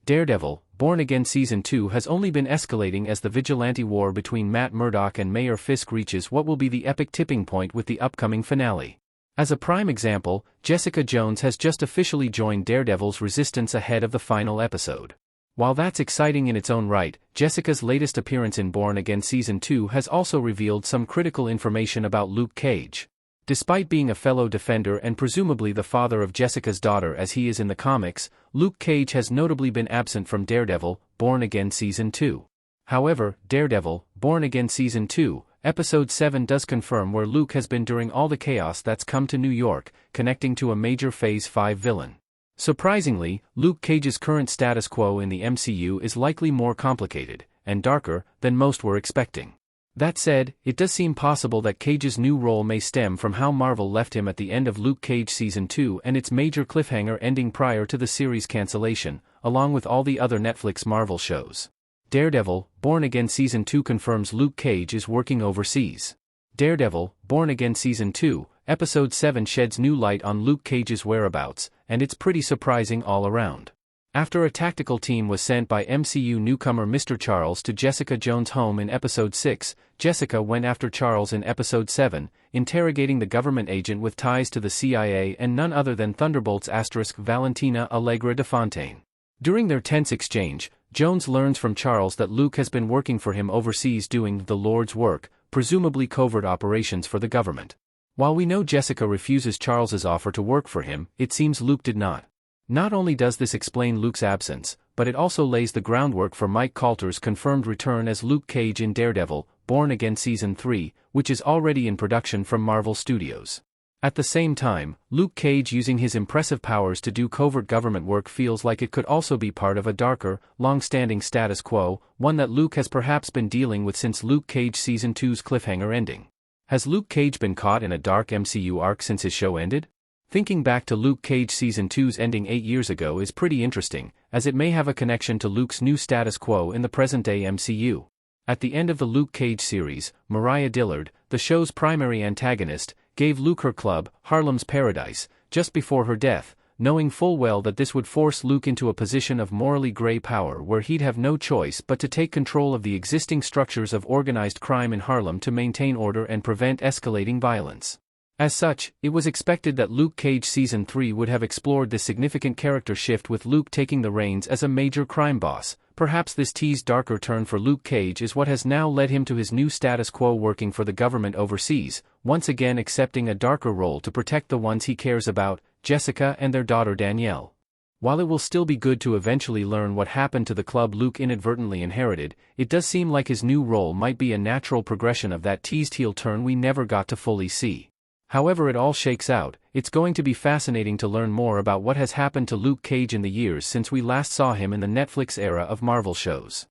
Daredevil, Born Again Season 2 has only been escalating as the vigilante war between Matt Murdock and Mayor Fisk reaches what will be the epic tipping point with the upcoming finale. As a prime example, Jessica Jones has just officially joined Daredevil's resistance ahead of the final episode. While that's exciting in its own right, Jessica's latest appearance in Born Again Season 2 has also revealed some critical information about Luke Cage. Despite being a fellow Defender and presumably the father of Jessica's daughter as he is in the comics, Luke Cage has notably been absent from Daredevil, Born Again Season 2. However, Daredevil, Born Again Season 2, Episode 7 does confirm where Luke has been during all the chaos that's come to New York, connecting to a major Phase 5 villain. Surprisingly, Luke Cage's current status quo in the MCU is likely more complicated, and darker, than most were expecting. That said, it does seem possible that Cage's new role may stem from how Marvel left him at the end of Luke Cage Season 2 and its major cliffhanger ending prior to the series cancellation, along with all the other Netflix Marvel shows. Daredevil, Born Again Season 2 confirms Luke Cage is working overseas. Daredevil, Born Again Season 2, Episode 7 sheds new light on Luke Cage's whereabouts, and it's pretty surprising all around. After a tactical team was sent by MCU newcomer Mr. Charles to Jessica Jones' home in Episode 6, Jessica went after Charles in Episode 7, interrogating the government agent with ties to the CIA and none other than Thunderbolt's Valentina Allegra de Fontaine. During their tense exchange, Jones learns from Charles that Luke has been working for him overseas doing the Lord's work, presumably covert operations for the government. While we know Jessica refuses Charles's offer to work for him, it seems Luke did not. Not only does this explain Luke's absence, but it also lays the groundwork for Mike Colter's confirmed return as Luke Cage in Daredevil, Born Again Season 3, which is already in production from Marvel Studios. At the same time, Luke Cage using his impressive powers to do covert government work feels like it could also be part of a darker, long-standing status quo, one that Luke has perhaps been dealing with since Luke Cage Season 2's cliffhanger ending. Has Luke Cage been caught in a dark MCU arc since his show ended? Thinking back to Luke Cage Season 2's ending 8 years ago is pretty interesting, as it may have a connection to Luke's new status quo in the present-day MCU. At the end of the Luke Cage series, Mariah Dillard, the show's primary antagonist, gave Luke her club, Harlem's Paradise, just before her death, knowing full well that this would force Luke into a position of morally gray power where he'd have no choice but to take control of the existing structures of organized crime in Harlem to maintain order and prevent escalating violence. As such, it was expected that Luke Cage Season 3 would have explored this significant character shift with Luke taking the reins as a major crime boss. Perhaps this teased darker turn for Luke Cage is what has now led him to his new status quo working for the government overseas, once again accepting a darker role to protect the ones he cares about, Jessica and their daughter Danielle. While it will still be good to eventually learn what happened to the club Luke inadvertently inherited, it does seem like his new role might be a natural progression of that teased heel turn we never got to fully see. However it all shakes out, it's going to be fascinating to learn more about what has happened to Luke Cage in the years since we last saw him in the Netflix era of Marvel shows.